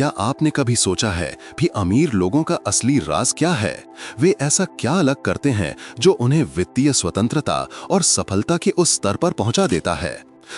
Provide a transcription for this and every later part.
क्या आपने कभी सोचा है भी अमीर लोगों का असली राज क्या है? वे ऐसा क्या अलग करते हैं जो उन्हें वित्तीय स्वतंत्रता और सफलता के उस स्तर पर पहुंचा देता है?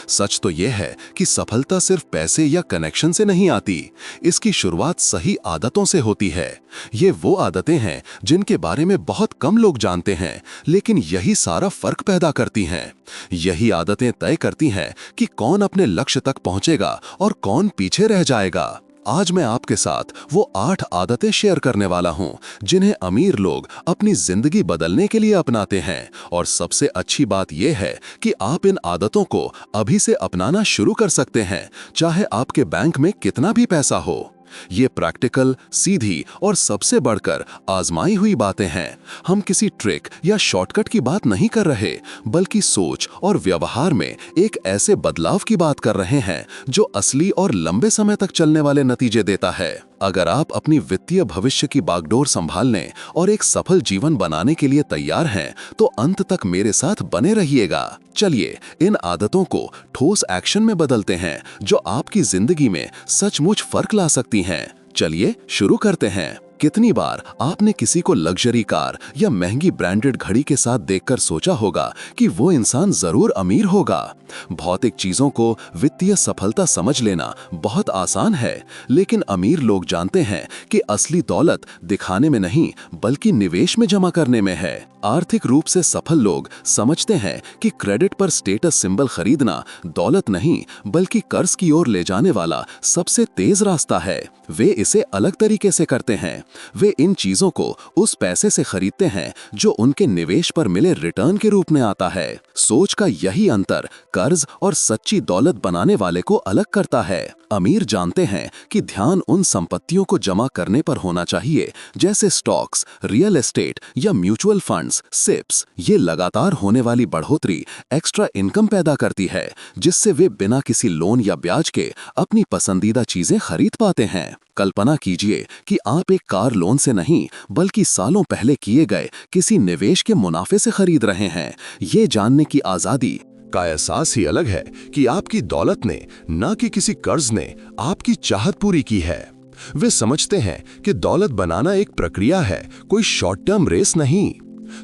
सच तो यह है कि सफलता सिर्फ पैसे या कनेक्शन से नहीं आती। इसकी शुरुआत सही आदतों से होती है। ये वो आदतें हैं जिनके बारे में बहुत कम लोग जानते हैं, लेकिन यही सारा फर्क पैदा करती हैं। यही आदतें तय करती हैं कि कौन अपने लक्ष्य तक पहुंचेगा और कौन पीछे रह जाएगा। आज मैं आपके साथ वो 8 आदतें शेयर करने वाला हूं जिन्हें अमीर लोग अपनी जिंदगी बदलने के लिए अपनाते हैं। और सबसे अच्छी बात यह है कि आप इन आदतों को अभी से अपनाना शुरू कर सकते हैं, चाहे आपके बैंक में कितना भी पैसा हो। ये प्रैक्टिकल, सीधी और सबसे बढ़कर आजमाई हुई बातें हैं। हम किसी ट्रिक या शॉर्टकट की बात नहीं कर रहे, बल्कि सोच और व्यवहार में एक ऐसे बदलाव की बात कर रहे हैं जो असली और लंबे समय तक चलने वाले नतीजे देता है। अगर आप अपनी वित्तीय भविष्य की बागडोर संभालने और एक सफल जीवन बनाने के लिए तैयार हैं, तो अंत तक मेरे साथ बने रहिएगा। चलिए इन आदतों को ठोस एक्शन में बदलते हैं जो आपकी जिंदगी में सचमुच फर्क ला सकती हैं। चलिए शुरू करते हैं। कितनी बार आपने किसी को लग्जरी कार या महंगी ब्रांडेड घड़ी के साथ देखकर सोचा होगा कि वो इंसान जरूर अमीर होगा। भौतिक चीजों को वित्तीय सफलता समझ लेना बहुत आसान है, लेकिन अमीर लोग जानते हैं कि असली दौलत दिखाने में नहीं बल्कि निवेश में जमा करने में है। आर्थिक रूप से सफल लोग समझते हैं कि क्रेडिट पर स्टेटस सिंबल खरीदना दौलत नहीं बल्कि कर्ज की ओर ले जाने वाला सबसे तेज रास्ता है। वे इसे अलग तरीके से करते हैं। वे इन चीजों को उस पैसे से खरीदते हैं जो उनके निवेश पर मिले रिटर्न के रूप में आता है। सोच का यही अंतर कर्ज और सच्ची दौलत बनाने वाले को अलग करता है। अमीर जानते हैं कि ध्यान उन संपत्तियों को जमा करने पर होना चाहिए जैसे स्टॉक्स, रियल एस्टेट या म्यूचुअल फंड्स, सिप्स। ये लगातार होने वाली बढ़ोतरी एक्स्ट्रा इनकम पैदा करती है, जिससे वे बिना किसी लोन या ब्याज के अपनी पसंदीदा चीजें खरीद पाते हैं। कल्पना कीजिए कि आप एक कार लोन से नहीं बल्कि सालों पहले किए गए किसी निवेश के मुनाफे से खरीद रहे हैं। ये जानने की आजादी का एहसास ही अलग है कि आपकी दौलत ने, न कि किसी कर्ज ने, आपकी चाहत पूरी की है। वे समझते हैं कि दौलत बनाना एक प्रक्रिया है, कोई शॉर्ट टर्म रेस नहीं।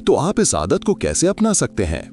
तो आप इस आदत को कैसे अपना सकते हैं?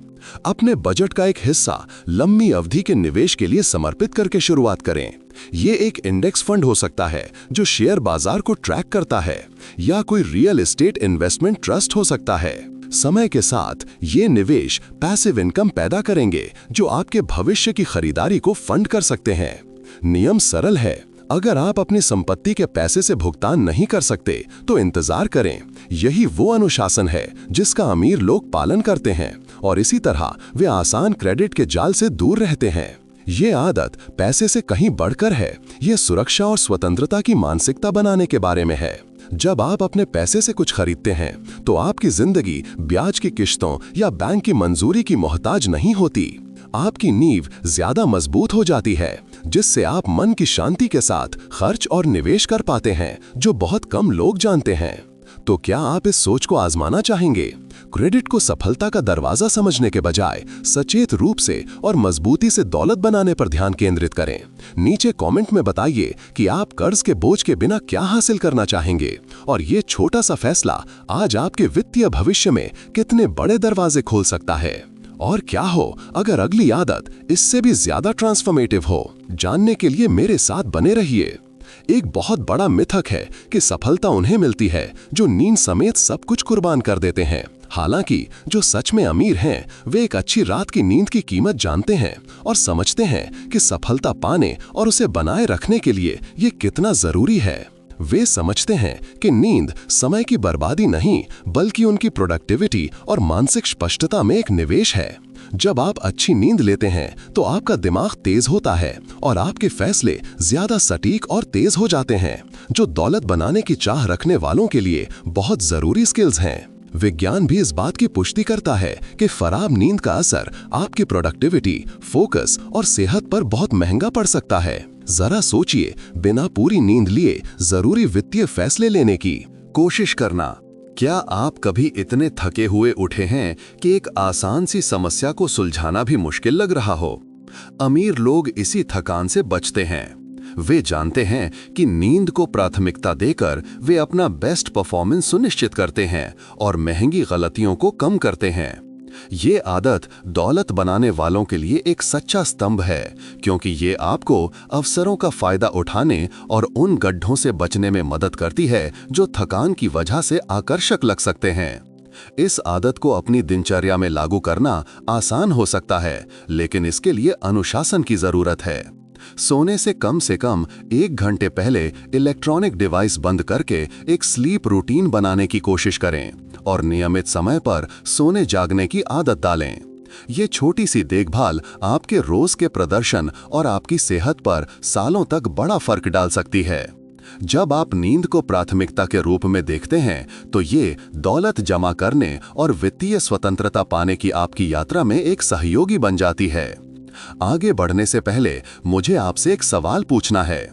अपने बजट का एक हिस्सा लंबी अवधि के निवेश के लिए समर्पित करके शुरुआत करें। ये एक इंडेक्स फंड हो सकता है जो शेयर बाजार को ट्रैक करता है, या कोई रियल एस्टेट इन्वेस्टमेंट ट्रस्ट हो सकता है। समय के साथ ये निवेश पैसिव इनकम पैदा करेंगे जो आपके भविष्य की खरीदारी को फंड कर सकते हैं। नियम सरल है, अगर आप अपनी संपत्ति के पैसे से भुगतान नहीं कर सकते तो इंतजार करें। यही वो अनुशासन है जिसका अमीर लोग पालन करते हैं, और इसी तरह वे आसान क्रेडिट के जाल से दूर रहते हैं। ये आदत पैसे से कहीं बढ़कर है। ये सुरक्षा और स्वतंत्रता की मानसिकता बनाने के बारे में है। जब आप अपने पैसे से कुछ खरीदते हैं तो आपकी जिंदगी ब्याज की किश्तों या बैंक की मंजूरी की मोहताज नहीं होती। आपकी नींव ज्यादा मजबूत हो जाती है, जिससे आप मन की शांति के साथ खर्च और निवेश कर पाते हैं, जो बहुत कम लोग जानते हैं। तो क्या आप इस सोच को आजमाना चाहेंगे? क्रेडिट को सफलता का दरवाजा समझने के बजाय सचेत रूप से और मजबूती से दौलत बनाने पर ध्यान केंद्रित करें। नीचे कमेंट में बताइए कि आप कर्ज के बोझ के बिना क्या हासिल करना चाहेंगे, और ये छोटा सा फैसला आज आपके वित्तीय भविष्य में कितने बड़े दरवाजे खोल सकता है। और क्या हो अगर अगली आदत इससे भी ज्यादा ट्रांसफॉर्मेटिव हो? जानने के लिए मेरे साथ बने रहिए। एक बहुत बड़ा मिथक है कि सफलता उन्हें मिलती है जो नींद समेत सब कुछ कुर्बान कर देते हैं। हालांकि जो सच में अमीर हैं, वे एक अच्छी रात की नींद की कीमत जानते हैं और समझते हैं कि सफलता पाने और उसे बनाए रखने के लिए ये कितना जरूरी है। वे समझते हैं कि नींद समय की बर्बादी नहीं बल्कि उनकी प्रोडक्टिविटी और मानसिक स्पष्टता में एक निवेश है। जब आप अच्छी नींद लेते हैं तो आपका दिमाग तेज होता है और आपके फैसले ज्यादा सटीक और तेज हो जाते हैं, जो दौलत बनाने की चाह रखने वालों के लिए बहुत जरूरी स्किल्स हैं। विज्ञान भी इस बात की पुष्टि करता है कि खराब नींद का असर आपकी प्रोडक्टिविटी, फोकस और सेहत पर बहुत महंगा पड़ सकता है। जरा सोचिए, बिना पूरी नींद लिए जरूरी वित्तीय फैसले लेने की कोशिश करना। क्या आप कभी इतने थके हुए उठे हैं कि एक आसान सी समस्या को सुलझाना भी मुश्किल लग रहा हो? अमीर लोग इसी थकान से बचते हैं। वे जानते हैं कि नींद को प्राथमिकता देकर वे अपना बेस्ट परफॉर्मेंस सुनिश्चित करते हैं और महंगी गलतियों को कम करते हैं। ये आदत दौलत बनाने वालों के लिए एक सच्चा स्तंभ है, क्योंकि ये आपको अवसरों का फायदा उठाने और उन गड्ढों से बचने में मदद करती है जो थकान की वजह से आकर्षक लग सकते हैं। इस आदत को अपनी दिनचर्या में लागू करना आसान हो सकता है, लेकिन इसके लिए अनुशासन की जरूरत है। सोने से कम 1 घंटे पहले इलेक्ट्रॉनिक डिवाइस बंद करके एक स्लीप रूटीन बनाने की कोशिश करें और नियमित समय पर सोने जागने की आदत डालें। ये छोटी सी देखभाल आपके रोज के प्रदर्शन और आपकी सेहत पर सालों तक बड़ा फर्क डाल सकती है। जब आप नींद को प्राथमिकता के रूप में देखते हैं, तो ये दौलत जमा करने और वित्तीय स्वतंत्रता पाने की आपकी यात्रा में एक सहयोगी बन जाती है। आगे बढ़ने से पहले मुझे आपसे एक सवाल पूछना है।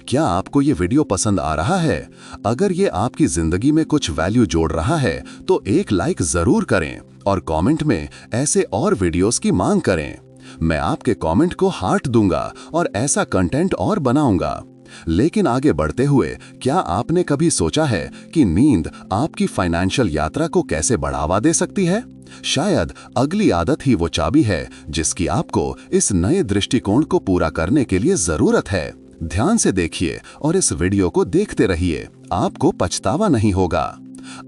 क्या आपको ये वीडियो पसंद आ रहा है? अगर ये आपकी जिंदगी में कुछ वैल्यू जोड़ रहा है तो एक लाइक जरूर करें और कमेंट में ऐसे और वीडियोस की मांग करें। मैं आपके कमेंट को हार्ट दूंगा और ऐसा कंटेंट और बनाऊंगा। लेकिन आगे बढ़ते हुए, क्या आपने कभी सोचा है कि नींद आपकी फाइनेंशियल यात्रा को कैसे बढ़ावा दे सकती है? शायद अगली आदत ही वो चाबी है जिसकी आपको इस नए दृष्टिकोण को पूरा करने के लिए जरूरत है। ध्यान से देखिए और इस वीडियो को देखते रहिए, आपको पछतावा नहीं होगा।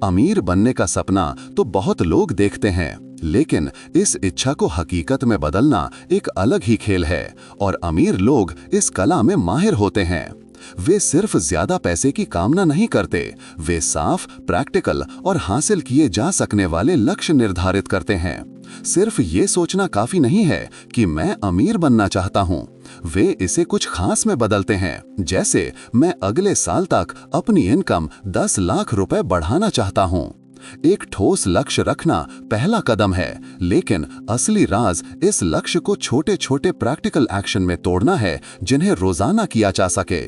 अमीर बनने का सपना तो बहुत लोग देखते हैं, लेकिन इस इच्छा को हकीकत में बदलना एक अलग ही खेल है और अमीर लोग इस कला में माहिर होते हैं। वे सिर्फ ज्यादा पैसे की कामना नहीं करते, वे साफ, प्रैक्टिकल और हासिल किए जा सकने वाले लक्ष्य निर्धारित करते हैं। सिर्फ ये सोचना काफी नहीं है कि मैं अमीर बनना चाहता हूँ, वे इसे कुछ खास में बदलते हैं, जैसे मैं अगले साल तक अपनी इनकम 10 लाख रुपए बढ़ाना चाहता हूँ। एक ठोस लक्ष्य रखना पहला कदम है, लेकिन असली राज इस लक्ष्य को छोटे छोटे प्रैक्टिकल एक्शन में तोड़ना है जिन्हें रोजाना किया जा सके।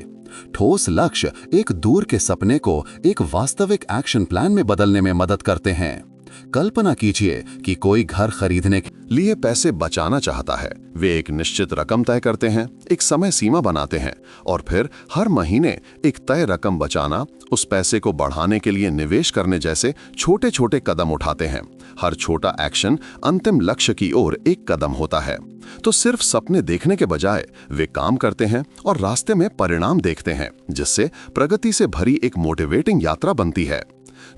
ठोस लक्ष्य एक दूर के सपने को एक वास्तविक एक्शन प्लान में बदलने में मदद करते हैं। कल्पना कीजिए कि कोई घर खरीदने के लिए पैसे बचाना चाहता है। वे एक निश्चित रकम तय करते हैं, एक समय सीमा बनाते हैं और फिर हर महीने एक तय रकम बचाना, उस पैसे को बढ़ाने के लिए निवेश करने जैसे छोटे छोटे कदम उठाते हैं। हर छोटा एक्शन अंतिम लक्ष्य की ओर एक कदम होता है। तो सिर्फ सपने देखने के बजाय वे काम करते हैं और रास्ते में परिणाम देखते हैं, जिससे प्रगति से भरी एक मोटिवेटिंग यात्रा बनती है।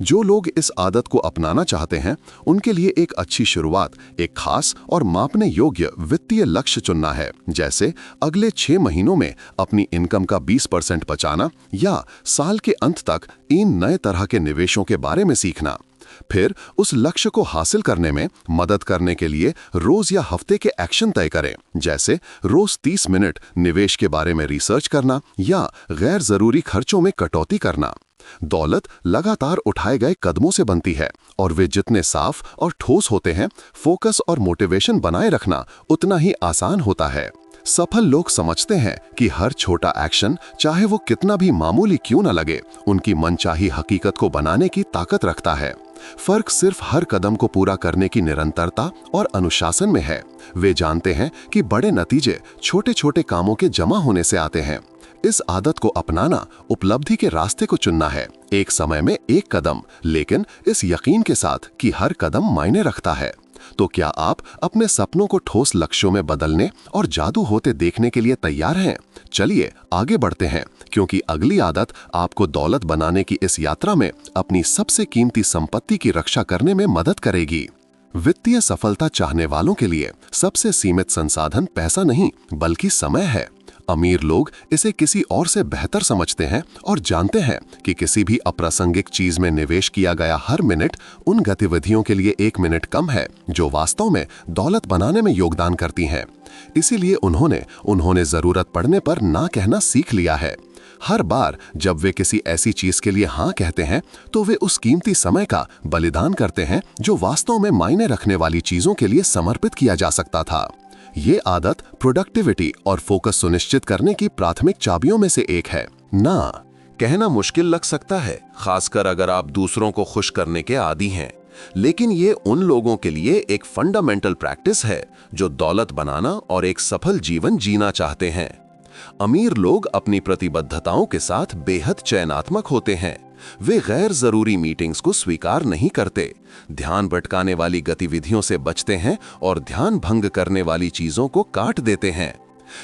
जो लोग इस आदत को अपनाना चाहते हैं, उनके लिए एक अच्छी शुरुआत एक खास और मापने योग्य वित्तीय लक्ष्य चुनना है, जैसे अगले 6 महीनों में अपनी इनकम का 20% बचाना या साल के अंत तक 3 नए तरह के निवेशों के बारे में सीखना। फिर उस लक्ष्य को हासिल करने में मदद करने के लिए रोज या हफ्ते के एक्शन तय करें, जैसे रोज 30 मिनट निवेश के बारे में रिसर्च करना या गैर जरूरी खर्चों में कटौती करना। दौलत लगातार उठाए गए कदमों से बनती है और वे जितने साफ और ठोस होते हैं, फोकस और मोटिवेशन बनाए रखना उतना ही आसान होता है। सफल लोग समझते हैं कि हर छोटा एक्शन, चाहे वो कितना भी मामूली क्यों न लगे, उनकी मनचाही हकीकत को बनाने की ताकत रखता है। फर्क सिर्फ हर कदम को पूरा करने की निरंतरता और अनुशासन में है। वे जानते हैं कि बड़े नतीजे छोटे छोटे कामों के जमा होने से आते हैं। इस आदत को अपनाना उपलब्धि के रास्ते को चुनना है, एक समय में एक कदम, लेकिन इस यकीन के साथ कि हर कदम मायने रखता है। तो क्या आप अपने सपनों को ठोस लक्ष्यों में बदलने और जादू होते देखने के लिए तैयार हैं? चलिए आगे बढ़ते हैं, क्योंकि अगली आदत आपको दौलत बनाने की इस यात्रा में अपनी सबसे कीमती संपत्ति की रक्षा करने में मदद करेगी। वित्तीय सफलता चाहने वालों के लिए सबसे सीमित संसाधन पैसा नहीं, बल्कि समय है। अमीर लोग इसे किसी और से बेहतर समझते हैं और जानते हैं कि किसी भी अप्रासंगिक चीज में निवेश किया गया हर मिनट उन गतिविधियों के लिए 1 मिनट कम है जो वास्तव में दौलत बनाने में योगदान करती हैं। इसीलिए उन्होंने जरूरत पड़ने पर ना कहना सीख लिया है। हर बार जब वे किसी ऐसी चीज के लिए हाँ कहते हैं, तो वे उस कीमती समय का बलिदान करते हैं जो वास्तव में मायने रखने वाली चीजों के लिए समर्पित किया जा सकता था। ये आदत प्रोडक्टिविटी और फोकस सुनिश्चित करने की प्राथमिक चाबियों में से एक है। ना कहना मुश्किल लग सकता है, खासकर अगर आप दूसरों को खुश करने के आदी हैं, लेकिन ये उन लोगों के लिए एक फंडामेंटल प्रैक्टिस है जो दौलत बनाना और एक सफल जीवन जीना चाहते हैं। अमीर लोग अपनी प्रतिबद्धताओं के साथ बेहद चयनात्मक होते हैं। वे गैर जरूरी मीटिंग्स को स्वीकार नहीं करते, ध्यान भटकाने वाली गतिविधियों से बचते हैं और ध्यान भंग करने वाली चीजों को काट देते हैं।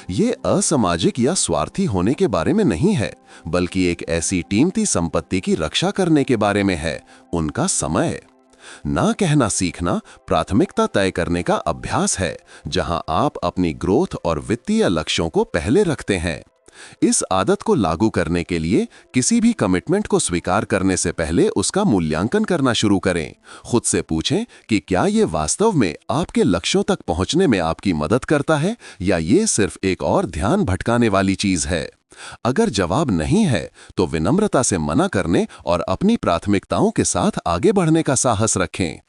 ये असामाजिक या स्वार्थी होने के बारे में नहीं है, बल्कि एक ऐसी कीमती संपत्ति की रक्षा करने के बारे में है, उनका समय। ना कहना सीखना प्राथमिकता तय करने का अभ्यास है, जहां आप अपनी ग्रोथ और वित्तीय लक्ष्यों को पहले रखते हैं। इस आदत को लागू करने के लिए किसी भी कमिटमेंट को स्वीकार करने से पहले उसका मूल्यांकन करना शुरू करें। खुद से पूछें कि क्या ये वास्तव में आपके लक्ष्यों तक पहुंचने में आपकी मदद करता है या ये सिर्फ एक और ध्यान भटकाने वाली चीज है। अगर जवाब नहीं है तो विनम्रता से मना करने और अपनी प्राथमिकताओं के साथ आगे बढ़ने का साहस रखें।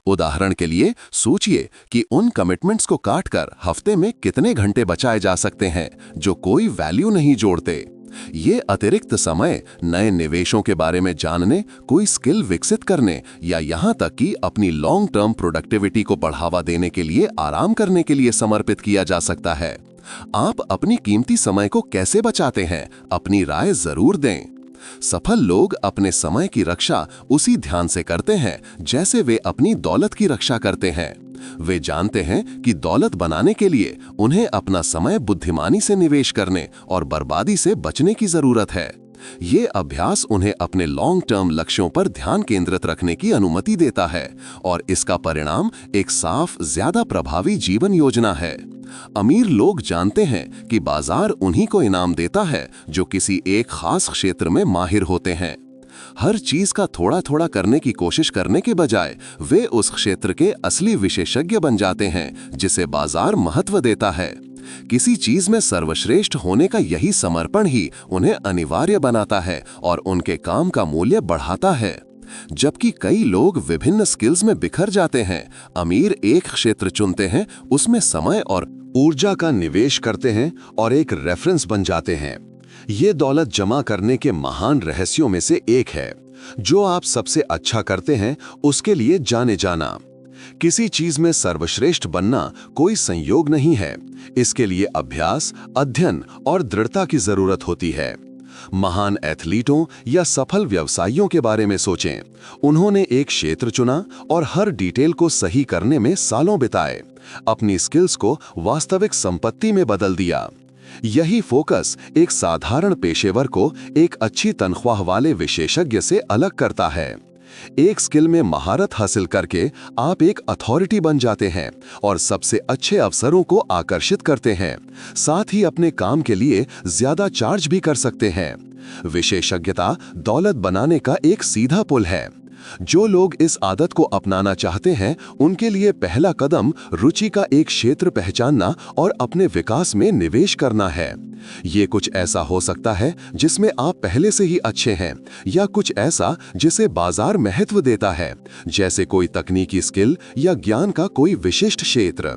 उदाहरण के लिए सोचिए कि उन कमिटमेंट्स को काटकर हफ्ते में कितने घंटे बचाए जा सकते हैं जो कोई वैल्यू नहीं जोड़ते। ये अतिरिक्त समय नए निवेशों के बारे में जानने, कोई स्किल विकसित करने या यहाँ तक कि अपनी लॉन्ग टर्म प्रोडक्टिविटी को बढ़ावा देने के लिए आराम करने के लिए समर्पित किया जा सकता है। आप अपनी कीमती समय को कैसे बचाते हैं, अपनी राय जरूर दें। सफल लोग अपने समय की रक्षा उसी ध्यान से करते हैं जैसे वे अपनी दौलत की रक्षा करते हैं। वे जानते हैं कि दौलत बनाने के लिए उन्हें अपना समय बुद्धिमानी से निवेश करने और बर्बादी से बचने की जरूरत है। ये अभ्यास उन्हें अपने लॉन्ग टर्म लक्ष्यों पर ध्यान केंद्रित रखने की अनुमति देता है और इसका परिणाम एक साफ, ज्यादा प्रभावी जीवन योजना है। अमीर लोग जानते हैं कि बाजार उन्हीं को इनाम देता है जो किसी एक खास क्षेत्र में माहिर होते हैं। हर चीज का थोड़ा थोड़ा करने की कोशिश करने के बजाय वे उस क्षेत्र के असली विशेषज्ञ बन जाते हैं जिसे बाजार महत्व देता है। किसी चीज में सर्वश्रेष्ठ होने का यही समर्पण ही उन्हें अनिवार्य बनाता है और उनके काम का मूल्य बढ़ाता है। जबकि कई लोग विभिन्न स्किल्स में बिखर जाते हैं, अमीर एक क्षेत्र चुनते हैं, उसमें समय और ऊर्जा का निवेश करते हैं और एक रेफरेंस बन जाते हैं। ये दौलत जमा करने के महान रहस्यों में से एक है। जो आप सबसे अच्छा करते हैं उसके लिए जाने जाना। किसी चीज में सर्वश्रेष्ठ बनना कोई संयोग नहीं है, इसके लिए अभ्यास, अध्ययन और दृढ़ता की जरूरत होती है। महान एथलीटों या सफल व्यवसायियों के बारे में सोचें। उन्होंने एक क्षेत्र चुना और हर डिटेल को सही करने में सालों बिताए, अपनी स्किल्स को वास्तविक संपत्ति में बदल दिया। यही फोकस एक साधारण पेशेवर को एक अच्छी तनख्वाह वाले विशेषज्ञ से अलग करता है। एक स्किल में महारत हासिल करके आप एक अथॉरिटी बन जाते हैं और सबसे अच्छे अवसरों को आकर्षित करते हैं। साथ ही अपने काम के लिए ज्यादा चार्ज भी कर सकते हैं। विशेषज्ञता दौलत बनाने का एक सीधा पुल है। जो लोग इस आदत को अपनाना चाहते हैं, उनके लिए पहला कदम रुचि का एक क्षेत्र पहचानना और अपने विकास में निवेश करना है। ये कुछ ऐसा हो सकता है जिसमें आप पहले से ही अच्छे हैं, या कुछ ऐसा जिसे बाजार महत्व देता है, जैसे कोई तकनीकी स्किल या ज्ञान का कोई विशिष्ट क्षेत्र।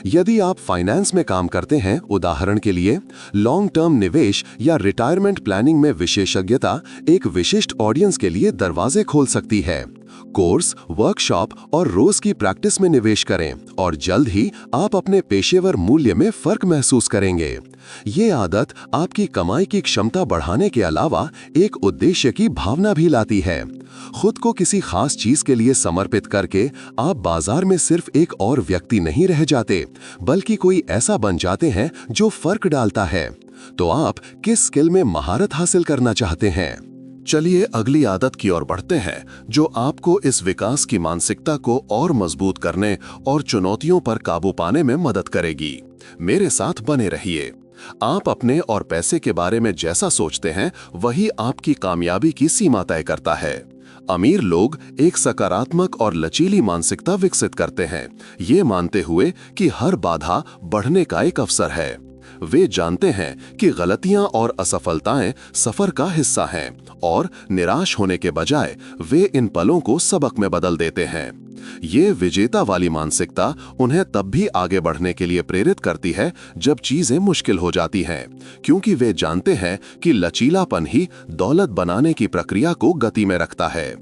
यदि आप फाइनेंस में काम करते हैं, उदाहरण के लिए लॉन्ग टर्म निवेश या रिटायरमेंट प्लानिंग में विशेषज्ञता एक विशिष्ट ऑडियंस के लिए दरवाजे खोल सकती है। कोर्स, वर्कशॉप और रोज की प्रैक्टिस में निवेश करें और जल्द ही आप अपने पेशेवर मूल्य में फर्क महसूस करेंगे। ये आदत आपकी कमाई की क्षमता बढ़ाने के अलावा एक उद्देश्य की भावना भी लाती है। खुद को किसी खास चीज के लिए समर्पित करके आप बाजार में सिर्फ एक और व्यक्ति नहीं रह जाते, बल्कि कोई ऐसा बन जाते हैं जो फर्क डालता है। तो आप किस स्किल में महारत हासिल करना चाहते हैं? चलिए अगली आदत की ओर बढ़ते हैं, जो आपको इस विकास की मानसिकता को और मजबूत करने और चुनौतियों पर काबू पाने में मदद करेगी। मेरे साथ बने रहिए। आप अपने और पैसे के बारे में जैसा सोचते हैं, वही आपकी कामयाबी की सीमा तय करता है। अमीर लोग एक सकारात्मक और लचीली मानसिकता विकसित करते हैं, ये मानते हुए कि हर बाधा बढ़ने का एक अवसर है। वे जानते हैं कि गलतियां और असफलताएं सफर का हिस्सा हैं और निराश होने के बजाय वे इन पलों को सबक में बदल देते हैं। ये विजेता वाली मानसिकता उन्हें तब भी आगे बढ़ने के लिए प्रेरित करती है जब चीजें मुश्किल हो जाती हैं, क्योंकि वे जानते हैं कि लचीलापन ही दौलत बनाने की प्रक्रिया को गति में रखता है।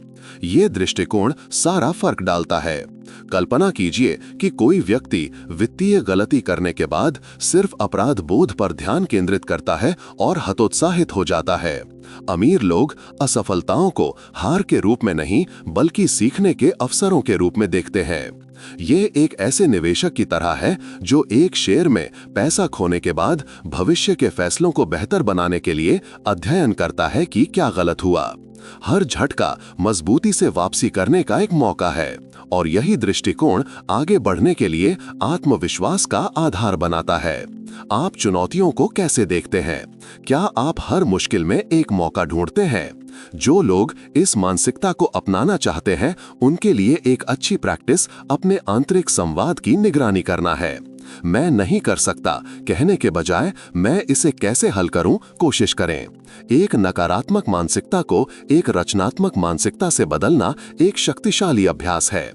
ये दृष्टिकोण सारा फर्क डालता है। कल्पना कीजिए कि कोई व्यक्ति वित्तीय गलती करने के बाद सिर्फ अपराध बोध पर ध्यान केंद्रित करता है और हतोत्साहित हो जाता है। अमीर लोग असफलताओं को हार के रूप में नहीं बल्कि सीखने के अवसरों के रूप में देखते हैं। ये एक ऐसे निवेशक की तरह है जो एक शेयर में पैसा खोने के बाद भविष्य के फैसलों को बेहतर बनाने के लिए अध्ययन करता है कि क्या गलत हुआ। हर झटका मजबूती से वापसी करने का एक मौका है और यही दृष्टिकोण आगे बढ़ने के लिए आत्मविश्वास का आधार बनाता है। आप चुनौतियों को कैसे देखते हैं? क्या आप हर मुश्किल में एक मौका ढूंढते हैं? जो लोग इस मानसिकता को अपनाना चाहते हैं, उनके लिए एक अच्छी प्रैक्टिस अपने आंतरिक संवाद की निगरानी करना है। मैं नहीं कर सकता कहने के बजाय मैं इसे कैसे हल करूं कोशिश करें। एक नकारात्मक मानसिकता को एक रचनात्मक मानसिकता से बदलना एक शक्तिशाली अभ्यास है।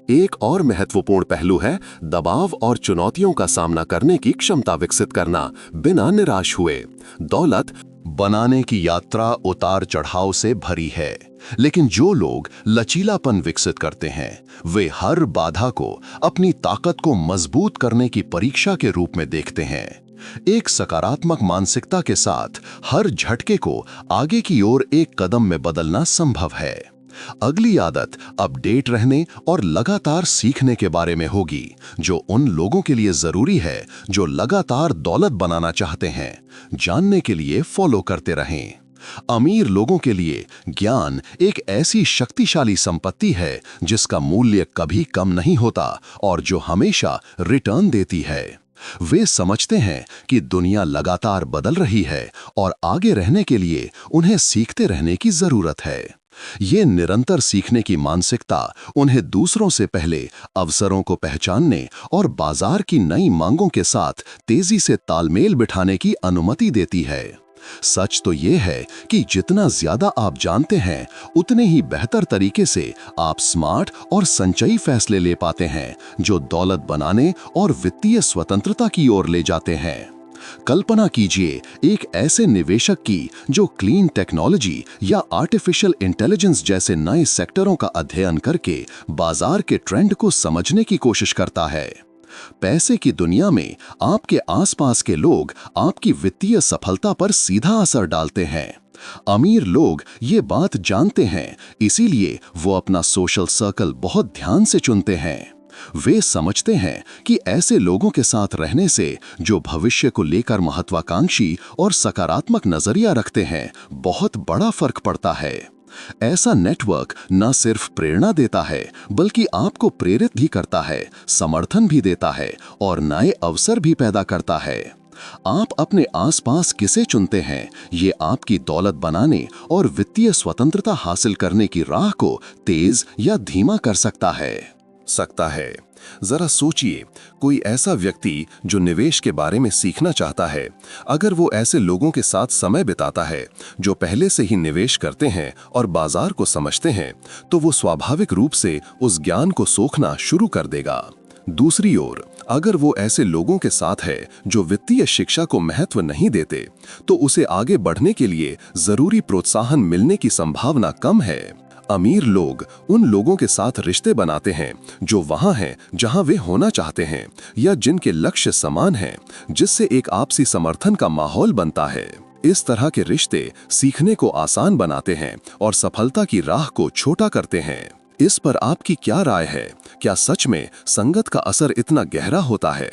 एक और महत्वपूर्ण पहलू है दबाव और चुनौतियों का सामना करने की क्षमता विकसित करना बिना निराश हुए। दौलत बनाने की यात्रा उतार चढ़ाव से भरी है, लेकिन जो लोग लचीलापन विकसित करते हैं वे हर बाधा को अपनी ताकत को मजबूत करने की परीक्षा के रूप में देखते हैं। एक सकारात्मक मानसिकता के साथ हर झटके को आगे की ओर एक कदम में बदलना संभव है। अगली आदत अपडेट रहने और लगातार सीखने के बारे में होगी, जो उन लोगों के लिए जरूरी है जो लगातार दौलत बनाना चाहते हैं। जानने के लिए फॉलो करते रहें। अमीर लोगों के लिए ज्ञान एक ऐसी शक्तिशाली संपत्ति है जिसका मूल्य कभी कम नहीं होता और जो हमेशा रिटर्न देती है। वे समझते हैं कि दुनिया लगातार बदल रही है और आगे रहने के लिए उन्हें सीखते रहने की जरूरत है। ये निरंतर सीखने की मानसिकता उन्हें दूसरों से पहले अवसरों को पहचानने और बाजार की नई मांगों के साथ तेजी से तालमेल बिठाने की अनुमति देती है। सच तो ये है कि जितना ज्यादा आप जानते हैं, उतने ही बेहतर तरीके से आप स्मार्ट और संचयी फैसले ले पाते हैं, जो दौलत बनाने और वित्तीय स्वतंत्रता की ओर ले जाते हैं। कल्पना कीजिए एक ऐसे निवेशक की जो क्लीन टेक्नोलॉजी या आर्टिफिशियल इंटेलिजेंस जैसे नए सेक्टरों का अध्ययन करके बाजार के ट्रेंड को समझने की कोशिश करता है। पैसे की दुनिया में आपके आसपास के लोग आपकी वित्तीय सफलता पर सीधा असर डालते हैं। अमीर लोग ये बात जानते हैं, इसीलिए वो अपना सोशल सर्कल बहुत ध्यान से चुनते हैं। वे समझते हैं कि ऐसे लोगों के साथ रहने से जो भविष्य को लेकर महत्वाकांक्षी और सकारात्मक नजरिया रखते हैं, बहुत बड़ा फर्क पड़ता है। ऐसा नेटवर्क न सिर्फ प्रेरणा देता है बल्कि आपको प्रेरित भी करता है, समर्थन भी देता है और नए अवसर भी पैदा करता है। आप अपने आसपास किसे चुनते हैं, ये आपकी दौलत बनाने और वित्तीय स्वतंत्रता हासिल करने की राह को तेज या धीमा कर सकता है। जरा सोचिए, कोई ऐसा व्यक्ति जो निवेश के बारे में सीखना चाहता है, अगर वो ऐसे लोगों के साथ समय बिताता है जो पहले से ही निवेश करते हैं और बाजार को समझते हैं, तो वो स्वाभाविक रूप से उस ज्ञान को सोखना शुरू कर देगा। दूसरी ओर, अगर वो ऐसे लोगों के साथ है जो वित्तीय शिक्षा को महत्व नहीं देते, तो उसे आगे बढ़ने के लिए जरूरी प्रोत्साहन मिलने की संभावना कम है। अमीर लोग उन लोगों के साथ रिश्ते बनाते हैं जो वहां हैं जहां वे होना चाहते हैं या जिनके लक्ष्य समान हैं, जिससे एक आपसी समर्थन का माहौल बनता है। इस तरह के रिश्ते सीखने को आसान बनाते हैं और सफलता की राह को छोटा करते हैं। इस पर आपकी क्या राय है? क्या सच में संगत का असर इतना गहरा होता है?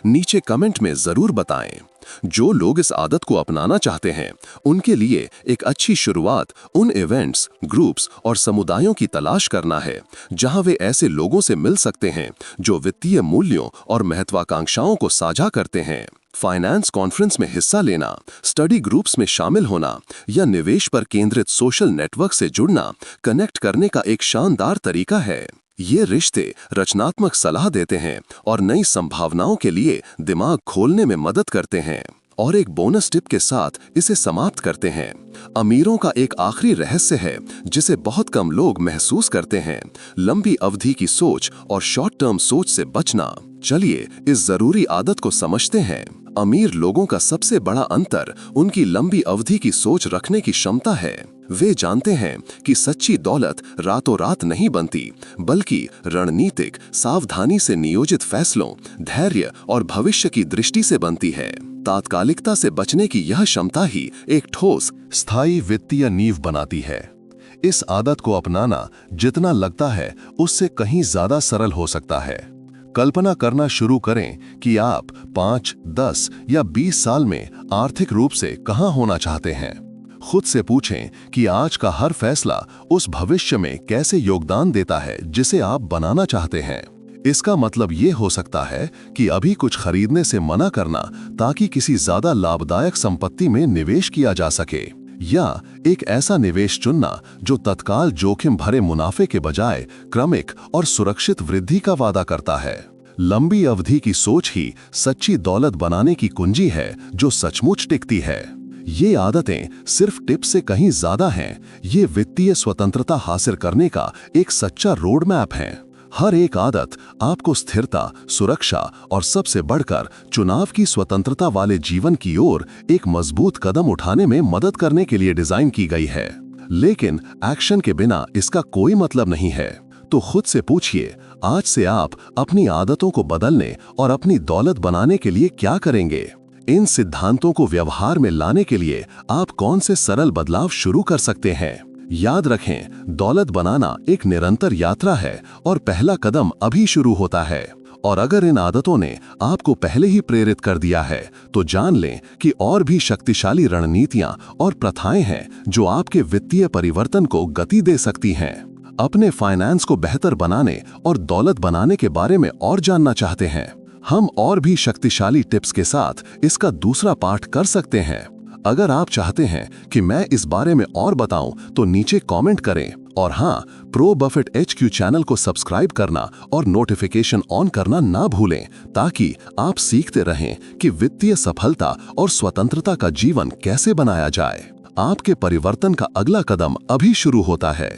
नीचे कमेंट में जरूर बताएं। जो लोग इस आदत को अपनाना चाहते हैं, उनके लिए एक अच्छी शुरुआत उन इवेंट्स, ग्रुप्स और समुदायों की तलाश करना है जहां वे ऐसे लोगों से मिल सकते हैं जो वित्तीय मूल्यों और महत्वाकांक्षाओं को साझा करते हैं। फाइनेंस कॉन्फ्रेंस में हिस्सा लेना, स्टडी ग्रुप्स में शामिल होना या निवेश पर केंद्रित सोशल नेटवर्क से जुड़ना कनेक्ट करने का एक शानदार तरीका है। ये रिश्ते रचनात्मक सलाह देते हैं और नई संभावनाओं के लिए दिमाग खोलने में मदद करते हैं। और एक बोनस टिप के साथ इसे समाप्त करते हैं। अमीरों का एक आखिरी रहस्य है जिसे बहुत कम लोग महसूस करते हैं: लंबी अवधि की सोच और शॉर्ट टर्म सोच से बचना। चलिए इस जरूरी आदत को समझते हैं। अमीर लोगों का सबसे बड़ा अंतर उनकी लंबी अवधि की सोच रखने की क्षमता है। वे जानते हैं कि सच्ची दौलत रातों रात नहीं बनती, बल्कि रणनीतिक, सावधानी से नियोजित फैसलों, धैर्य और भविष्य की दृष्टि से बनती है। तात्कालिकता से बचने की यह क्षमता ही एक ठोस, स्थायी वित्तीय नींव बनाती है। इस आदत को अपनाना जितना लगता है उससे कहीं ज्यादा सरल हो सकता है। कल्पना करना शुरू करें कि आप 5, 10 या 20 साल में आर्थिक रूप से कहां होना चाहते हैं। खुद से पूछें कि आज का हर फैसला उस भविष्य में कैसे योगदान देता है जिसे आप बनाना चाहते हैं। इसका मतलब ये हो सकता है कि अभी कुछ खरीदने से मना करना ताकि किसी ज्यादा लाभदायक संपत्ति में निवेश किया जा सके, या एक ऐसा निवेश चुनना जो तत्काल जोखिम भरे मुनाफे के बजाय क्रमिक और सुरक्षित वृद्धि का वादा करता है। लंबी अवधि की सोच ही सच्ची दौलत बनाने की कुंजी है जो सचमुच टिकती है। ये आदतें सिर्फ टिप्स से कहीं ज्यादा हैं, ये वित्तीय स्वतंत्रता हासिल करने का एक सच्चा रोड मैप है। हर एक आदत आपको स्थिरता, सुरक्षा और सबसे बढ़कर चुनाव की स्वतंत्रता वाले जीवन की ओर एक मजबूत कदम उठाने में मदद करने के लिए डिजाइन की गई है। लेकिन एक्शन के बिना इसका कोई मतलब नहीं है। तो खुद से पूछिए, आज से आप अपनी आदतों को बदलने और अपनी दौलत बनाने के लिए क्या करेंगे? इन सिद्धांतों को व्यवहार में लाने के लिए आप कौन से सरल बदलाव शुरू कर सकते हैं? याद रखें, दौलत बनाना एक निरंतर यात्रा है और पहला कदम अभी शुरू होता है। और अगर इन आदतों ने आपको पहले ही प्रेरित कर दिया है, तो जान लें कि और भी शक्तिशाली रणनीतियां और प्रथाएं हैं जो आपके वित्तीय परिवर्तन को गति दे सकती हैं। अपने फाइनेंस को बेहतर बनाने और दौलत बनाने के बारे में और जानना चाहते हैं? हम और भी शक्तिशाली टिप्स के साथ इसका दूसरा पार्ट कर सकते हैं। अगर आप चाहते हैं कि मैं इस बारे में और बताऊं तो नीचे कमेंट करें। और हाँ, प्रो बफेट HQ चैनल को सब्सक्राइब करना और नोटिफिकेशन ऑन करना ना भूलें, ताकि आप सीखते रहें कि वित्तीय सफलता और स्वतंत्रता का जीवन कैसे बनाया जाए। आपके परिवर्तन का अगला कदम अभी शुरू होता है।